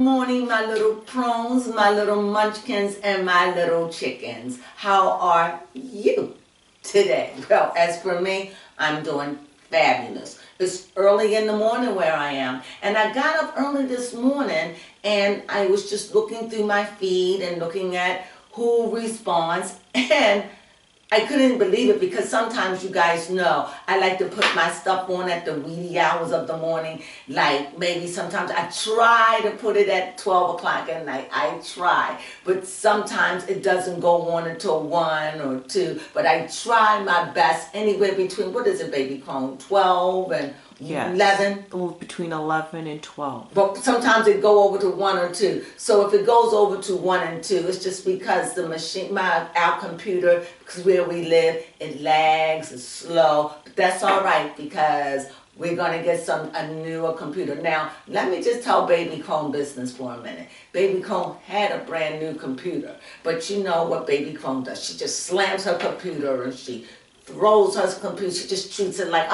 Morning, my little crones, my little munchkins, and my little chickens. How are you today? Well, as for me, I'm doing fabulous. It's early in the morning where I am, and I got up early this morning and I was just looking through my feed and looking at who responds, and I couldn't believe it because sometimes you guys know I like to put my stuff on at the wee hours of the morning. Like maybe sometimes I try to put it at 12 o'clock at night. I try. But sometimes it doesn't go on until 1 or 2. But I try my best anywhere between, what is it, baby Crone? 12 and Yes. 11? Between 11 and 12. But sometimes it go over to 1 or 2. So if it goes over to 1 and 2, it's just because the machine, our computer, because where we live, it lags, it's slow. But that's all right because we're gonna get a newer computer. Now, let me just tell Baby Crone business for a minute. Baby Crone had a brand new computer, but you know what Baby Crone does? She just slams her computer and she throws her computer. She just treats it like,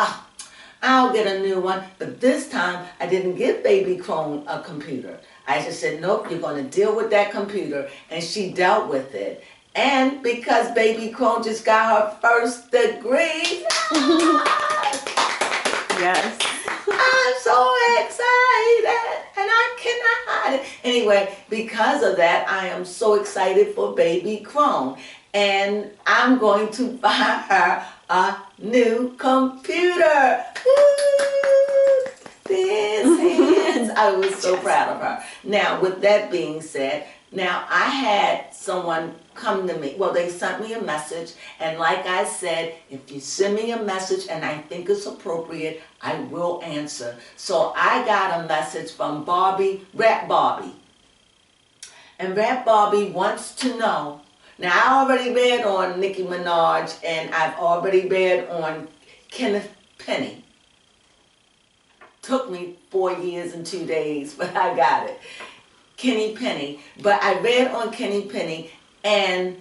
I'll get a new one. But this time, I didn't give Baby Crone a computer. I just said, nope, you're going to deal with that computer. And she dealt with it. And because Baby Crone just got her first degree, Yes. I'm so excited. And I cannot hide it. Anyway, because of that, I am so excited for Baby Crone. And I'm going to buy her a new computer. Woo! Dance hands. I was so proud of her. Now, with that being said, now I had someone come to me. Well, they sent me a message, and like I said, if you send me a message and I think it's appropriate, I will answer. So I got a message from Barbie, Rap Barbie. And Rap Barbie wants to know. Now, I already read on Nicki Minaj, and I've already read on Kenneth Penny. Took me 4 years and 2 days, but I got it. Kenny Penny. But I read on Kenny Penny, and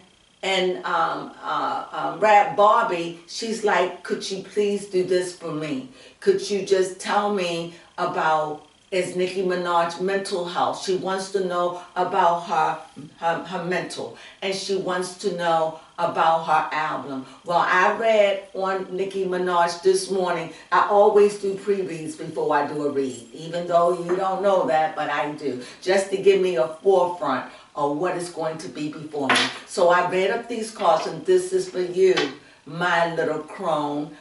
Rap Barbie, she's like, could you please do this for me? Could you just tell me about is Nicki Minaj mental health? She wants to know about her mental, and she wants to know about her album. Well, I read on Nicki Minaj this morning. I always do pre-reads before I do a read, even though you don't know that, but I do, just to give me a forefront of what is going to be before me. So I read up these cards, and this is for you, my little crone.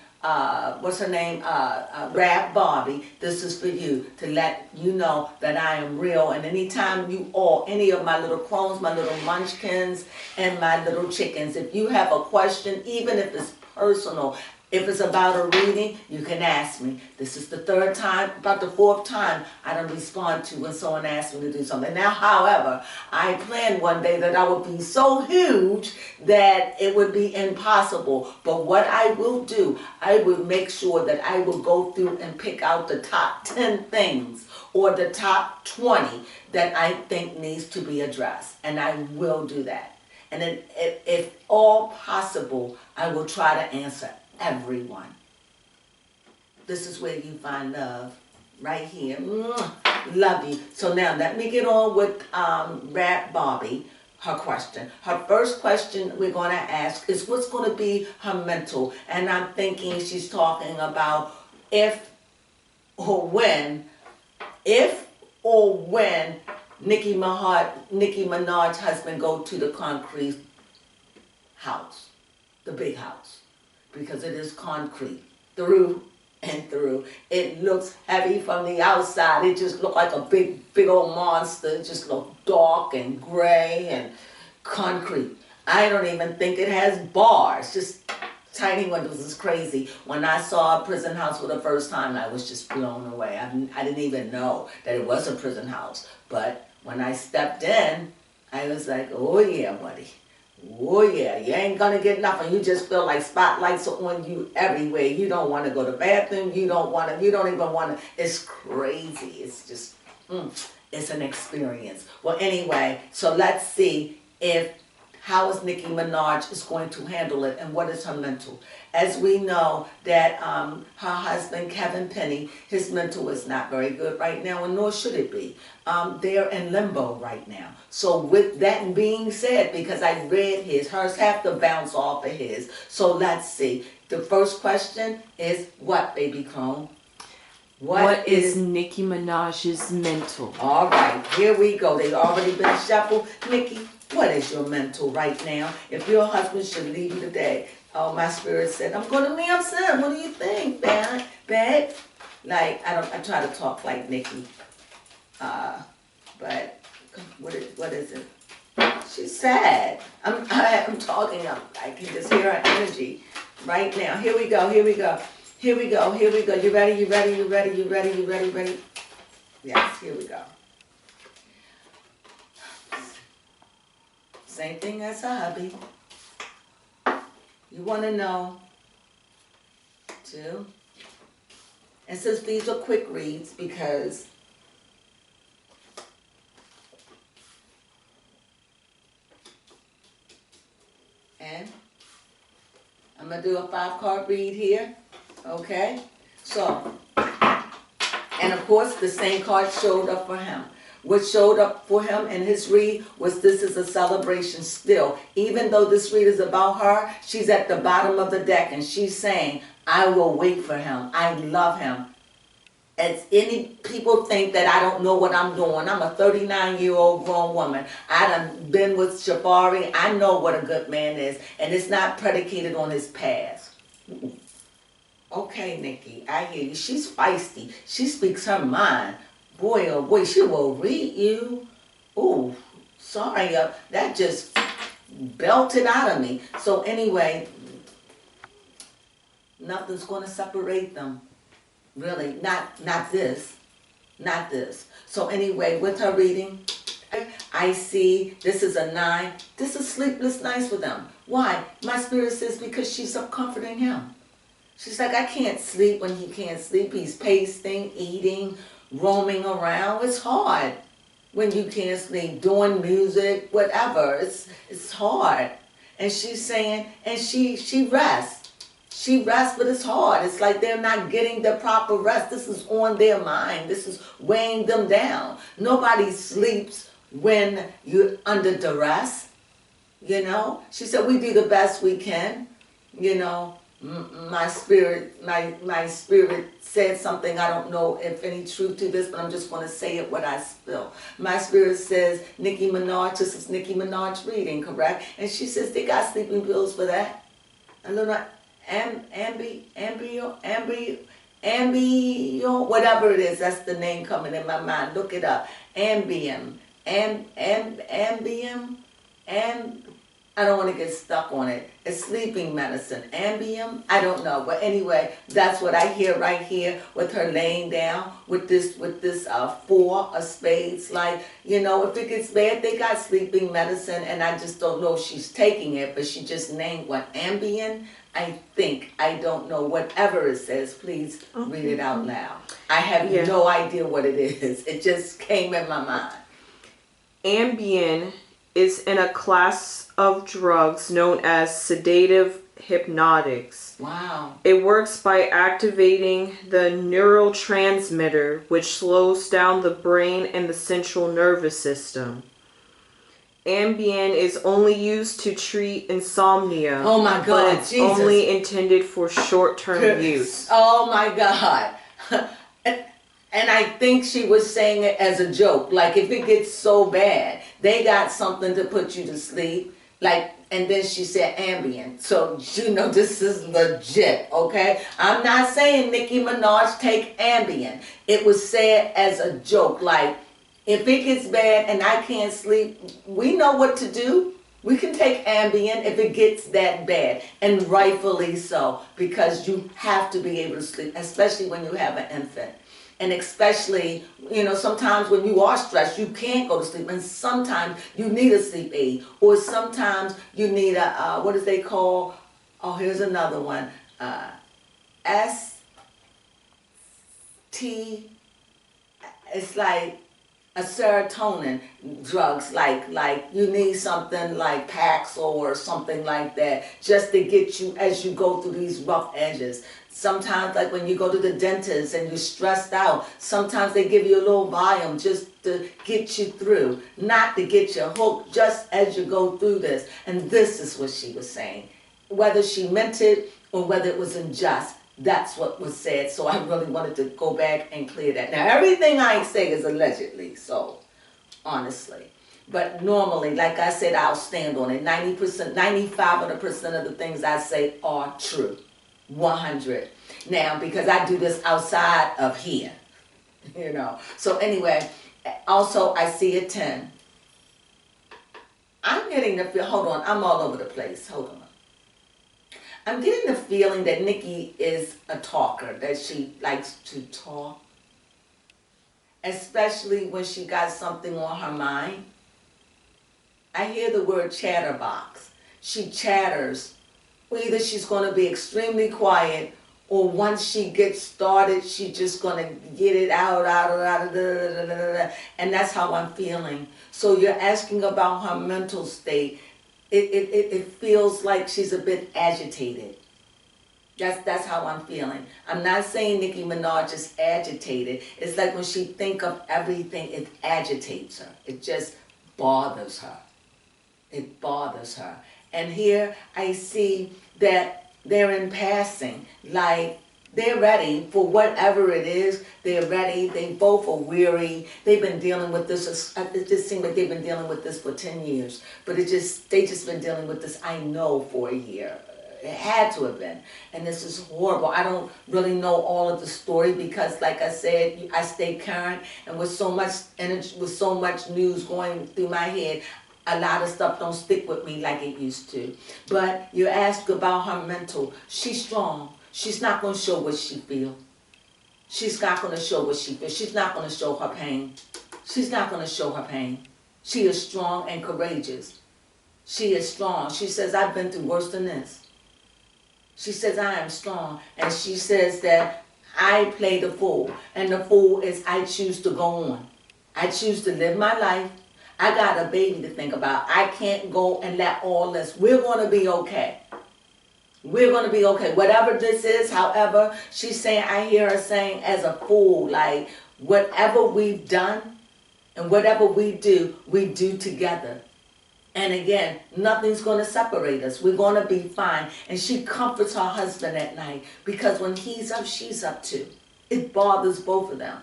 What's her name? Rap Barbie. This is for you to let you know that I am real. And anytime you all, any of my little crones, my little munchkins, and my little chickens, if you have a question, even if it's personal, if it's about a reading, you can ask me. This is the third time, about the fourth time I don't respond to when someone asks me to do something. Now, however, I planned one day that I would be so huge that it would be impossible. But what I will do, I will make sure that I will go through and pick out the top 10 things or the top 20 that I think needs to be addressed. And I will do that. And then if all possible, I will try to answer everyone. This is where you find love, right here. Love you. So now let me get on with Rap Barbie, her question. Her first question we're going to ask is what's going to be her mental. And I'm thinking she's talking about if or when Nicki Minaj's husband go to the concrete house, the big house. Because it is concrete through and through. It looks heavy from the outside. It just looked like a big old monster. It just looked dark and gray and concrete. I don't even think it has bars. Just tiny windows. Is crazy. When I saw a prison house for the first time, I was just blown away. I didn't even know that it was a prison house. But when I stepped in, I was like, oh yeah, buddy. Oh yeah, you ain't gonna get nothing. You just feel like spotlights are on you everywhere. You don't want to go to the bathroom. You don't even want to. It's crazy. It's just, it's an experience. Well, anyway, so let's see if how is Nicki Minaj is going to handle it, and what is her mental. As we know that her husband, Kevin Penny, his mental is not very good right now, and nor should it be. They're in limbo right now. So with that being said, because I read hers have to bounce off of his. So let's see. The first question is what, baby Crone? What is Nicki Minaj's mental? All right, here we go. They already been shuffled. Nicki, what is your mental right now? If your husband should leave you today, oh, my spirit said, I'm going to be upset. What do you think, babe? Like, I try to talk like Nicki. But what is it? She's sad. I'm talking. I can just hear her energy right now. Here we go. Here we go. Here we go. Here we go. You ready? You ready? You ready? You ready? You ready? Ready? Yes. Here we go. Same thing as her hubby. You want to know too. And since these are quick reads, because and I'm going to do a 5-card read here. Okay? So, and of course, the same card showed up for him. What showed up for him in his read was this is a celebration still. Even though this read is about her, she's at the bottom of the deck and she's saying, I will wait for him. I love him. As any people think that I don't know what I'm doing. I'm a 39-year-old grown woman. I done been with Shafari. I know what a good man is. And it's not predicated on his past. Okay, Nicki, I hear you. She's feisty. She speaks her mind. Boy, oh boy, she will read you. Ooh, sorry, that just belted out of me. So anyway, nothing's going to separate them. Really, not this. Not this. So anyway, with her reading, I see this is a 9. This is sleepless nights for them. Why? My spirit says because she's up comforting him. She's like, I can't sleep when he can't sleep. He's pacing, eating, roaming around. It's hard when you can't sleep, doing music, whatever. It's hard. And she's saying, and she rests. She rests, but it's hard. It's like they're not getting the proper rest. This is on their mind. This is weighing them down. Nobody sleeps when you're under duress. You know? She said, we do the best we can. You know, my spirit said something. I don't know if any truth to this, but I'm just going to say it what I feel. My spirit says, Nicki Minaj, this is Nicki Minaj reading, correct? And she says, they got sleeping pills for that. I don't know. Ambio, whatever it is, that's the name coming in my mind. Look it up. Ambien, Ambien, I don't want to get stuck on it. It's sleeping medicine. Ambien, I don't know. But anyway, that's what I hear right here with her laying down with this 4 of spades. Like, you know, if it gets bad, they got sleeping medicine, and I just don't know if she's taking it, but she just named what, Ambien? I think, I don't know, whatever it says, please read it out loud. I have no idea what it is. It just came in my mind. Ambien is in a class of drugs known as sedative hypnotics. Wow. It works by activating the neurotransmitter, which slows down the brain and the central nervous system. Ambien is only used to treat insomnia. Oh my God, but it's Jesus. only intended for short-term use. Oh my God. And I think she was saying it as a joke. Like, if it gets so bad, they got something to put you to sleep. Like, and then she said Ambien. So, you know, this is legit, okay? I'm not saying Nicki Minaj take Ambien. It was said as a joke. Like, if it gets bad and I can't sleep, we know what to do. We can take Ambien if it gets that bad, and rightfully so, because you have to be able to sleep, especially when you have an infant. And especially, you know, sometimes when you are stressed, you can't go to sleep, and sometimes you need a sleep aid, or sometimes you need a, what does they call, oh, here's another one, ST, it's like, a serotonin drugs, like you need something like Paxil or something like that, just to get you as you go through these rough edges. Sometimes, like when you go to the dentist and you're stressed out, sometimes they give you a little Valium just to get you through, not to get you hooked, just as you go through this. And this is what she was saying. Whether she meant it or whether it was unjust, that's what was said. So I really wanted to go back and clear that. Now, everything I say is allegedly, so honestly. But normally, like I said, I'll stand on it. 90%, 95% of the things I say are true. 100. Now, because I do this outside of here, you know. So anyway, also I see a 10. I'm getting the feel, hold on, I'm all over the place, hold on. I'm getting the feeling that Nicki is a talker, that she likes to talk, especially when she got something on her mind. I hear the word chatterbox. She chatters. Either she's going to be extremely quiet, or once she gets started, she's just going to get it out, and that's how I'm feeling. So you're asking about her mental state. It feels like she's a bit agitated. That's how I'm feeling. I'm not saying Nicki Minaj is agitated. It's like when she think of everything, it agitates her. It just bothers her. It bothers her. And here I see that they're in passing, like they're ready for whatever it is. They're ready. They both are weary. They've been dealing with this. It just seems like they've been dealing with this for 10 years. But they just been dealing with this, I know, for a year. It had to have been. And this is horrible. I don't really know all of the story because, like I said, I stay current. And with so much energy, with so much news going through my head, a lot of stuff don't stick with me like it used to. But you ask about her mental. She's strong. She's not going to show what she feels. She's not going to show what she feels. She's not going to show her pain. She's not going to show her pain. She is strong and courageous. She is strong. She says, I've been through worse than this. She says, I am strong. And she says that I play the fool. And the fool is I choose to go on. I choose to live my life. I got a baby to think about. I can't go and let all this. We're going to be okay. We're going to be okay. Whatever this is, however, she's saying, I hear her saying as a fool, like whatever we've done and whatever we do together. And again, nothing's going to separate us. We're going to be fine. And she comforts her husband at night because when he's up, she's up too. It bothers both of them.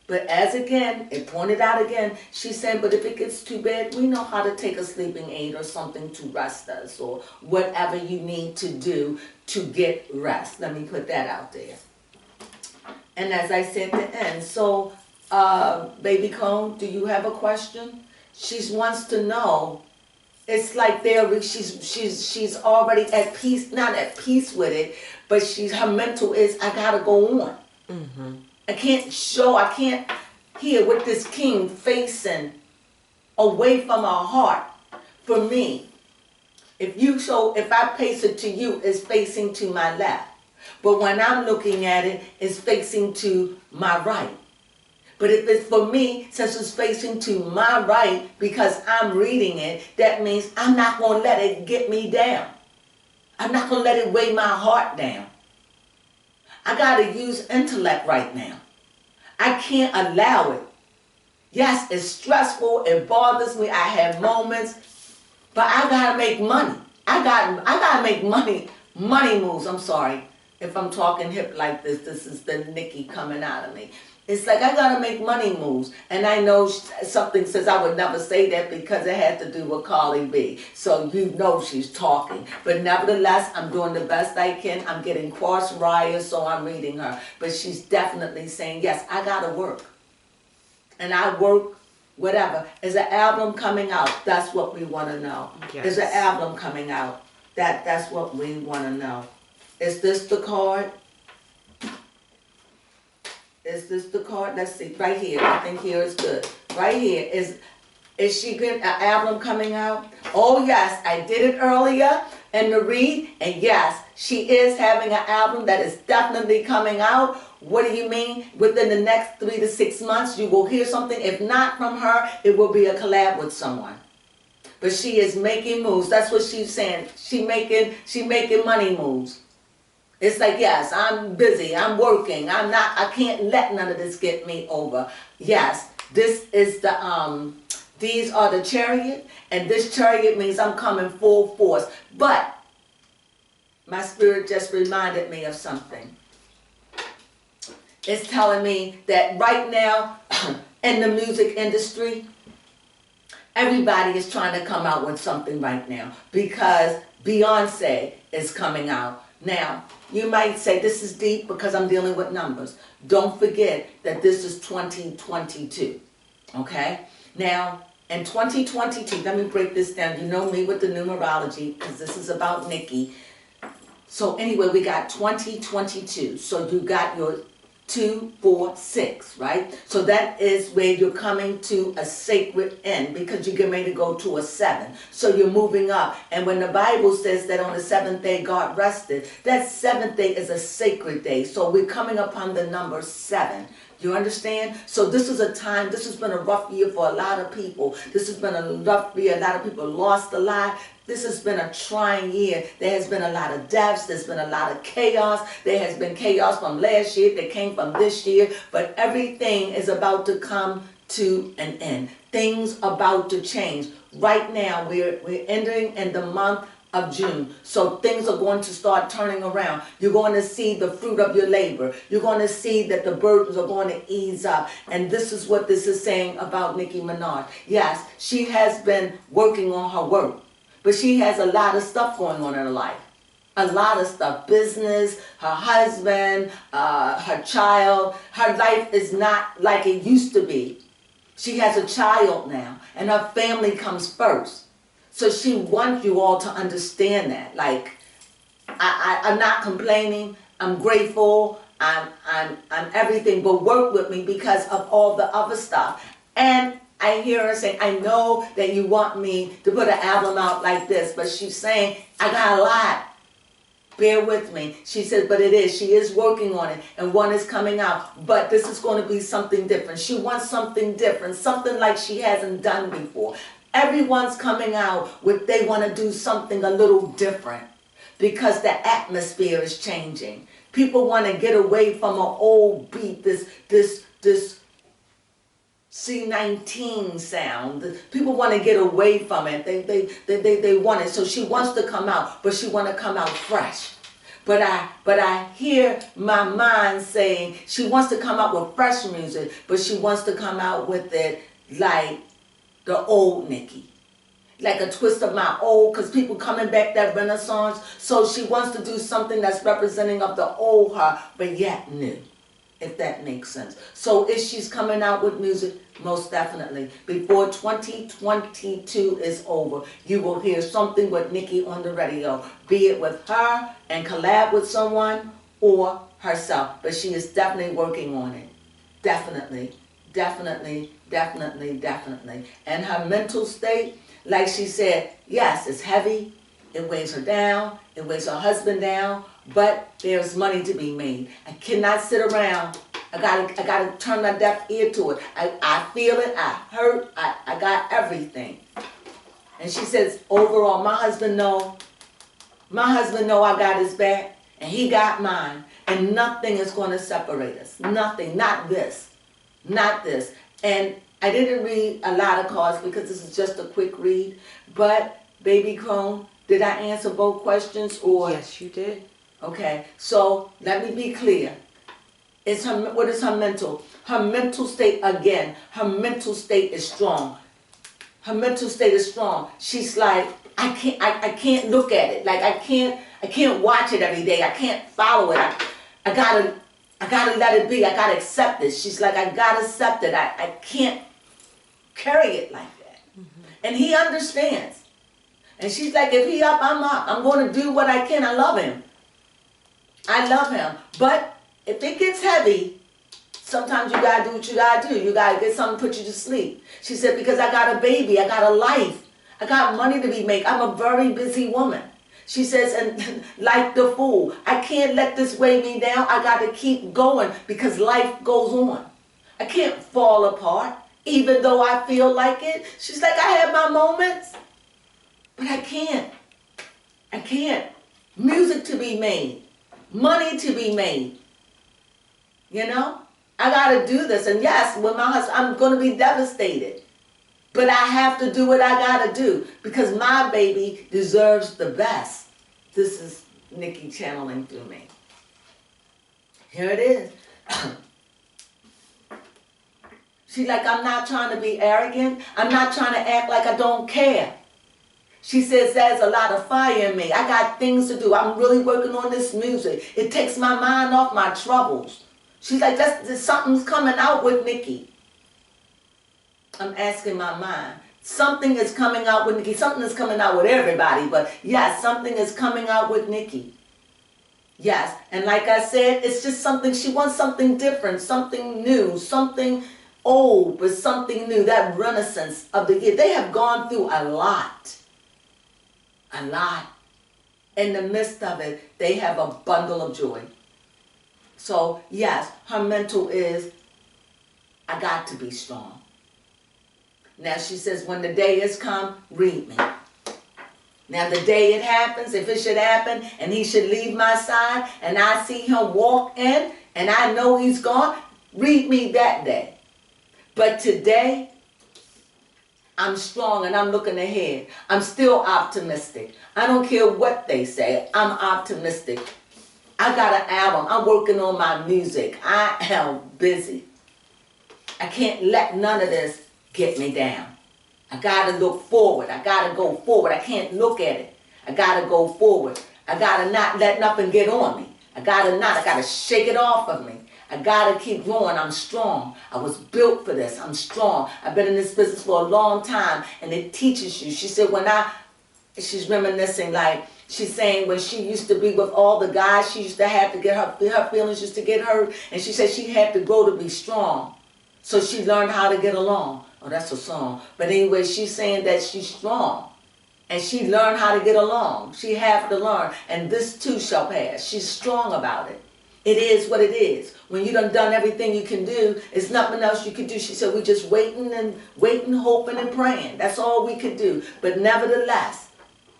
But as again, it pointed out again, she said, but if it gets too bad, we know how to take a sleeping aid or something to rest us or whatever you need to do to get rest. Let me put that out there. And as I said at the end, so Baby Crone, do you have a question? She wants to know. It's like she's already at peace, not at peace with it, but her mental is, I gotta go on. Mm-hmm. I can't hear with this king facing away from our heart. For me, if I pace it to you, it's facing to my left. But when I'm looking at it, it's facing to my right. But if it's for me, since it's facing to my right, because I'm reading it, that means I'm not going to let it get me down. I'm not going to let it weigh my heart down. I got to use intellect right now. I can't allow it. Yes, it's stressful. It bothers me. I have moments. But I got to make money. I got to make money moves. I'm sorry. If I'm talking hip like this, this is the Nicki coming out of me. It's like I got to make money moves. And I know something says I would never say that because it had to do with Carly B. So you know she's talking. But nevertheless, I'm doing the best I can. I'm getting cross wires, so I'm reading her. But she's definitely saying, yes, I got to work. And I work whatever. Is an album coming out? That's what we want to know. Yes. Is an album coming out? That's what we want to know. Is this the card? Is this the card? Let's see. Right here. I think here is good. Right here. Is she getting an album coming out? Oh, yes. I did it earlier in the read. And yes, she is having an album that is definitely coming out What do you mean? Within the next 3 to 6 months, you will hear something. If not from her, it will be a collab with someone. But she is making moves. That's what she's saying. She making money moves. It's like, yes, I'm busy, I'm working, I can't let none of this get me over. Yes, this is these are the chariot, and this chariot means I'm coming full force. But my spirit just reminded me of something. It's telling me that right now, in the music industry, everybody is trying to come out with something right now because Beyonce is coming out. Now, you might say this is deep because I'm dealing with numbers. Don't forget that this is 2022, okay? Now, in 2022, let me break this down. You know me with the numerology because this is about Nicki. So anyway, we got 2022. So you got your 2, 4, 6, right? So that is where you're coming to a sacred end because you're getting ready to go to a 7. So you're moving up. And when the Bible says that on the 7th day God rested, that 7th day is a sacred day. So we're coming upon the number 7. You understand? So this is a time, this has been a rough year for a lot of people. This has been a rough year. A lot of people lost a lot. This has been a trying year. There has been a lot of deaths. There's been a lot of chaos. There has been chaos from last year that came from this year. But everything is about to come to an end. Things about to change. Right now, we're entering in the month of June. So things are going to start turning around. You're going to see the fruit of your labor. You're going to see that the burdens are going to ease up. And this is what this is saying about Nicki Minaj. Yes, she has been working on her work, but she has a lot of stuff going on in her life. A lot of stuff. Business, her husband, her child. Her life is not like it used to be. She has a child now, and her family comes first. So she wants you all to understand that. Like, I'm not complaining. I'm grateful. I'm everything. But work with me because of all the other stuff. And I hear her saying, I know that you want me to put an album out like this. But she's saying, I got a lot. Bear with me. She said, but it is. She is working on it. And one is coming out. But this is going to be something different. She wants something different. Something like she hasn't done before. Everyone's coming out with they want to do something a little different because the atmosphere is changing. People want to get away from an old beat, this C19 sound. People want to get away from it. They want it. So she wants to come out, but she want to come out fresh. But I hear my mind saying she wants to come out with fresh music, but she wants to come out with it like the old Nicki. Like a twist of my old, because people coming back that renaissance. So she wants to do something that's representing of the old her, but yet new, if that makes sense. So if she's coming out with music, most definitely. Before 2022 is over, you will hear something with Nicki on the radio. Be it with her and collab with someone or herself. But she is definitely working on it. Definitely. Definitely. And her mental state, like she said, yes, it's heavy. It weighs her down. It weighs her husband down. But there's money to be made. I cannot sit around. I gotta turn my deaf ear to it. I feel it. I hurt. I got everything. And she says, overall, my husband know I got his back, and he got mine. And nothing is going to separate us. Nothing. Not this. Not this. And I didn't read a lot of cards because this is just a quick read. But, Baby Crone, did I answer both questions? Or yes, you did. Okay, so let me be clear. What is her mental? Her mental state, again, her mental state is strong. Her mental state is strong. She's like, I can't look at it. Like I can't watch it every day. I can't follow it. I gotta let it be. I gotta accept it. She's like, I gotta accept it. I can't carry it like that. Mm-hmm. And he understands. And she's like, if he up, I'm up. I'm going to do what I can. I love him. I love him. But if it gets heavy, sometimes you got to do what you got to do. You got to get something to put you to sleep. She said, because I got a baby. I got a life. I got money to be made. I'm a very busy woman. She says, and like the fool, I can't let this weigh me down. I got to keep going because life goes on. I can't fall apart, even though I feel like it. She's like, I have my moments, but I can't. I can't. Music to be made, money to be made. You know, I got to do this. And yes, with my husband, I'm going to be devastated. But I have to do what I got to do because my baby deserves the best. This is Nicki channeling through me. Here it is. She's like, I'm not trying to be arrogant. I'm not trying to act like I don't care. She says, there's a lot of fire in me. I got things to do. I'm really working on this music. It takes my mind off my troubles. She's like, something's coming out with Nicki. I'm asking my mind. Something is coming out with Nicki. Something is coming out with everybody. But yes, something is coming out with Nicki. Yes. And like I said, it's just something. She wants something different, something new, something old, but something new. That renaissance of the year. They have gone through a lot. A lot. In the midst of it, they have a bundle of joy. So, yes, her mental is, I got to be strong. Now, she says, when the day has come, read me. Now, the day it happens, if it should happen, and he should leave my side, and I see him walk in, and I know he's gone, read me that day. But today, I'm strong and I'm looking ahead. I'm still optimistic. I don't care what they say. I'm optimistic. I got an album. I'm working on my music. I am busy. I can't let none of this get me down. I got to look forward. I got to go forward. I can't look at it. I got to go forward. I got to not let nothing get on me. I got to shake it off of me. I got to keep going. I'm strong. I was built for this. I'm strong. I've been in this business for a long time, and it teaches you. She said she's reminiscing, like, she's saying when she used to be with all the guys, she used to have to get her feelings used to get hurt, and she said she had to grow to be strong. So she learned how to get along. Oh, that's a song. But anyway, she's saying that she's strong, and she learned how to get along. She had to learn, and this too shall pass. She's strong about it. It is what it is. When you done everything you can do, there's nothing else you can do. She said, we're just waiting, hoping, and praying. That's all we could do. But nevertheless,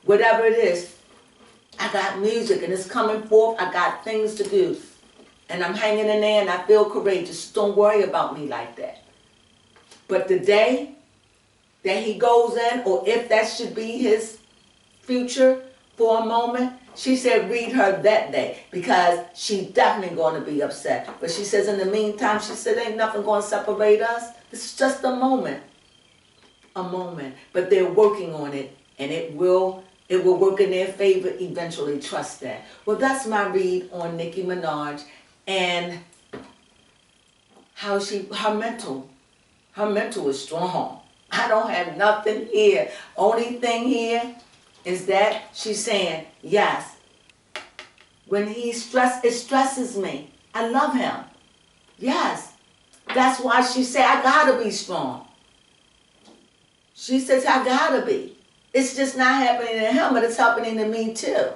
whatever it is, I got music and it's coming forth. I got things to do. And I'm hanging in there and I feel courageous. Don't worry about me like that. But the day that he goes in, or if that should be his future for a moment, she said read her that day because she's definitely going to be upset. But she says in the meantime, she said ain't nothing going to separate us. It's just a moment. A moment. But they're working on it, and it will work in their favor eventually. Trust that. Well, that's my read on Nicki Minaj and how her mental is strong. I don't have nothing here. Only thing here is that she's saying, yes, when it stresses me. I love him. Yes. That's why she said, I gotta be strong. She says, I gotta be. It's just not happening to him, but it's happening to me too.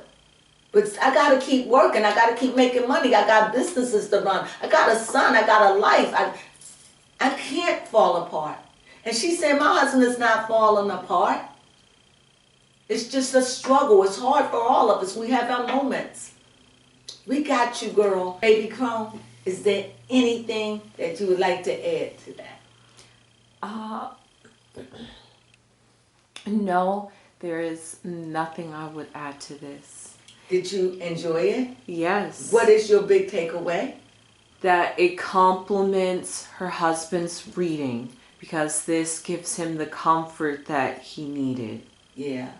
But I gotta keep working. I gotta keep making money. I got businesses to run. I got a son. I got a life. I can't fall apart. And she said, my husband is not falling apart. It's just a struggle. It's hard for all of us. We have our moments. We got you, girl. Baby Crone, is there anything that you would like to add to that? No, there is nothing I would add to this. Did you enjoy it? Yes. What is your big takeaway? That it complements her husband's reading because this gives him the comfort that he needed. Yeah.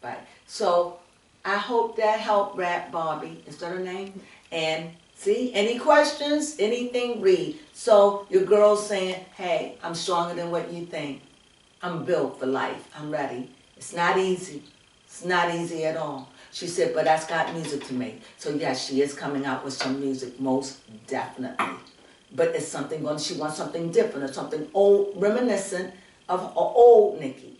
Right. So I hope that helped Rap Barbie. Is that her name? And see, any questions, anything, read. So your girl's saying, hey, I'm stronger than what you think. I'm built for life. I'm ready. It's not easy. It's not easy at all. She said, but that's got music to make. So yes, she is coming out with some music, most definitely. But it's something, she wants something different or something old, reminiscent of old Nicki.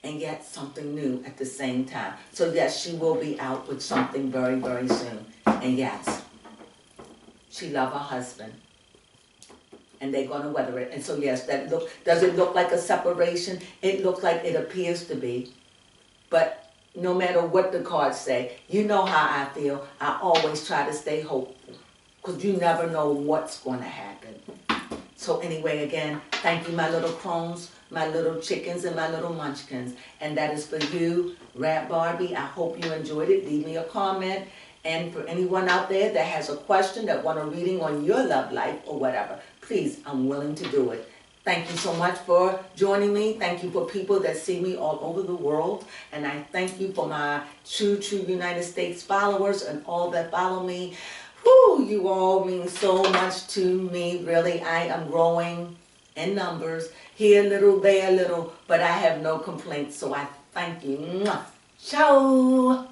and yet something new at the same time. So yes, she will be out with something very, very soon. And yes, she loves her husband. And they're going to weather it. And so yes, does it look like a separation? It looks like it appears to be. But no matter what the cards say, you know how I feel. I always try to stay hopeful. Because you never know what's going to happen. So anyway, again, thank you, my little crones, my little chickens, and my little munchkins. And that is for you, Rat Barbie. I hope you enjoyed it. Leave me a comment. And for anyone out there that has a question, that want a reading on your love life or whatever, please, I'm willing to do it. Thank you so much for joining me. Thank you for people that see me all over the world. And I thank you for my true United States followers and all that follow me. Whew, you all mean so much to me. Really, I am growing in numbers. Here a little, there a little, but I have no complaints. So I thank you. Mwah. Ciao.